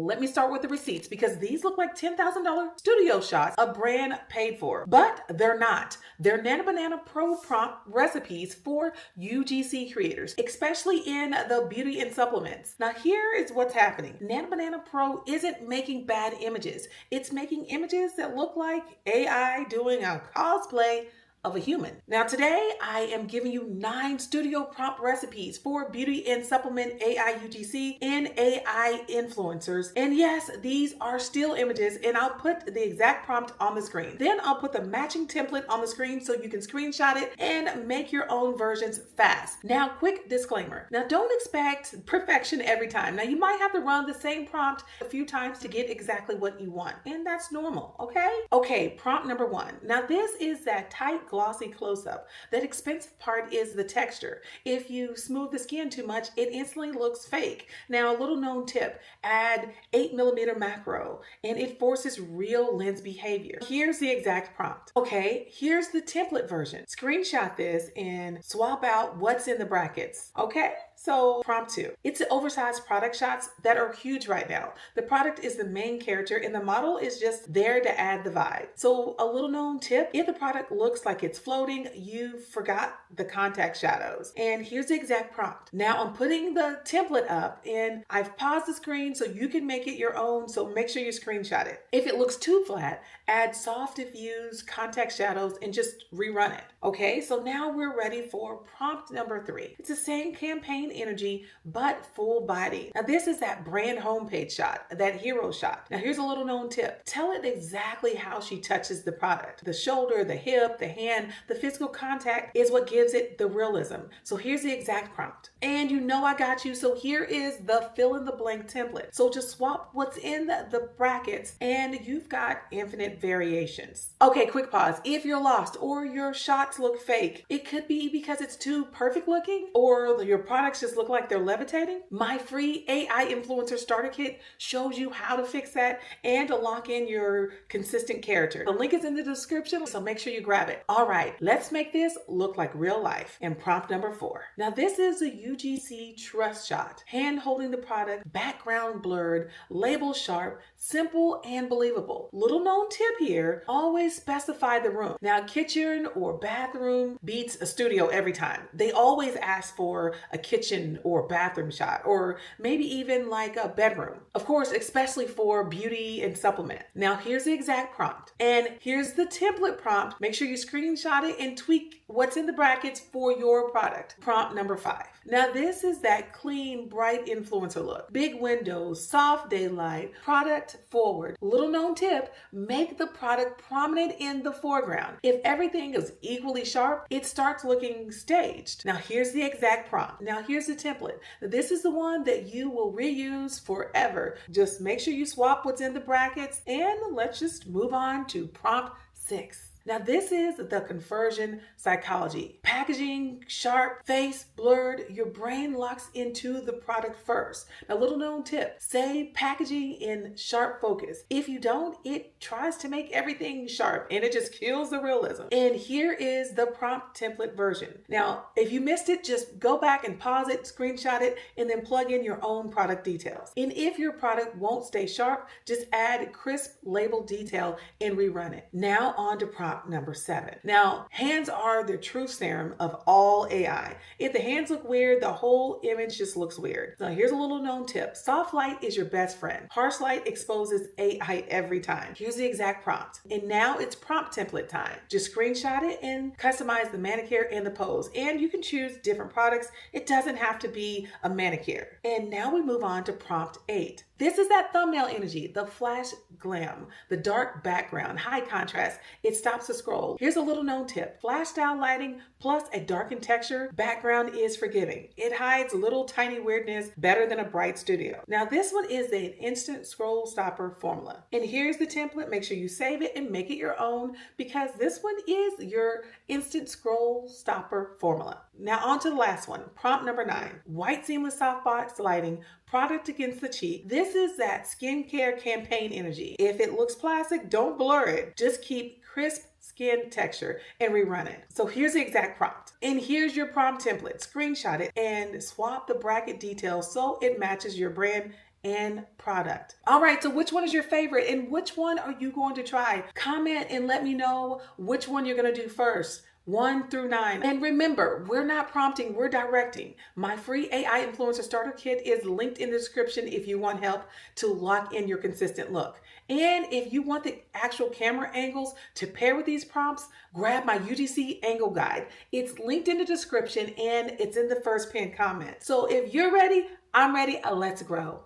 Let me start with the receipts because these look like $10,000 studio shots a brand paid for, but they're not. They're Nano Banana Pro prompt recipes for UGC creators, especially in the beauty and supplements. Now here is what's happening. Nano Banana Pro isn't making bad images. It's making images that look like AI doing a cosplay of a human. Now today I am giving you 9 studio prompt recipes for beauty and supplement AI UGC and AI influencers. And yes, these are still images and I'll put the exact prompt on the screen. Then I'll put the matching template on the screen so you can screenshot it and make your own versions fast. Now, quick disclaimer. Now don't expect perfection every time. Now you might have to run the same prompt a few times to get exactly what you want. And that's normal, okay? Okay, prompt number 1. Now this is that tight glossy close-up. That expensive part is the texture. If you smooth the skin too much, it instantly looks fake. Now, a little known tip, add 8mm macro and it forces real lens behavior. Here's the exact prompt. Okay, here's the template version. Screenshot this and swap out what's in the brackets. Okay, so prompt 2. It's the oversized product shots that are huge right now. The product is the main character and the model is just there to add the vibe. So a little known tip, if the product looks like it's floating, you forgot the contact shadows. And here's the exact prompt. Now I'm putting the template up and I've paused the screen so you can make it your own, so make sure you screenshot it. If it looks too flat, add soft diffuse contact shadows and just rerun it. Okay, so now we're ready for prompt number 3. It's the same campaign energy, but full body. Now this is that brand homepage shot, that hero shot. Now here's a little known tip. Tell it exactly how she touches the product. The shoulder, the hip, the hand, the physical contact is what gives it the realism. So here's the exact prompt. And you know I got you, so here is the fill in the blank template. So just swap what's in the brackets and you've got infinite variations. Okay, quick pause. If you're lost or your shots look fake, it could be because it's too perfect looking or your products just look like they're levitating. My free AI influencer starter kit shows you how to fix that and to lock in your consistent character. The link is in the description, so make sure you grab it. All right, let's make this look like real life. And prompt number 4. Now this is a UGC trust shot. Hand holding the product, background blurred, label sharp, simple and believable. Little known tip here, always specify the room. Now kitchen or bathroom beats a studio every time. They always ask for a kitchen or bathroom shot, or maybe even like a bedroom. Of course, especially for beauty and supplement. Now here's the exact prompt. And here's the template prompt. Make sure you screenshot it and tweak what's in the brackets for your product. Prompt number 5. Now this is that clean, bright influencer look. Big windows, soft daylight, product forward. Little known tip, make the product prominent in the foreground. If everything is equally sharp, it starts looking staged. Now here's the exact prompt. Now here's the template. This is the one that you will reuse forever. Just make sure you swap what's in the brackets and let's just move on to prompt 6. Now this is the conversion psychology. Packaging, sharp, face blurred, your brain locks into the product first. Now little known tip, say packaging in sharp focus. If you don't, it tries to make everything sharp and it just kills the realism. And here is the prompt template version. Now, if you missed it, just go back and pause it, screenshot it, and then plug in your own product details. And if your product won't stay sharp, just add crisp label detail and rerun it. Now on to prompt number 7. Now, hands are the truth serum of all AI. If the hands look weird, the whole image just looks weird. Now, here's a little known tip. Soft light is your best friend. Harsh light exposes AI every time. Here's the exact prompt. And now it's prompt template time. Just screenshot it and customize the manicure and the pose. And you can choose different products. It doesn't have to be a manicure. And now we move on to prompt 8. This is that thumbnail energy, the flash glam, the dark background, high contrast. It stops the scroll. Here's a little known tip. Flash style lighting plus a darkened texture background is forgiving. It hides little tiny weirdness better than a bright studio. Now this one is an instant scroll stopper formula. And here's the template. Make sure you save it and make it your own because this one is your instant scroll stopper formula. Now on to the last one, prompt number 9. White seamless softbox lighting, product against the cheek. This is that skincare campaign energy. If it looks plastic, don't blur it. Just keep crisp skin texture and rerun it. So here's the exact prompt. And here's your prompt template. Screenshot it and swap the bracket details so it matches your brand and product. All right, so which one is your favorite and which one are you going to try? Comment and let me know which one you're going to do first. 1 through 9. And remember, we're not prompting, we're directing. My free AI Influencer Starter Kit is linked in the description if you want help to lock in your consistent look. And if you want the actual camera angles to pair with these prompts, grab my UGC angle guide. It's linked in the description and it's in the first pinned comment. So if you're ready, I'm ready. Let's grow.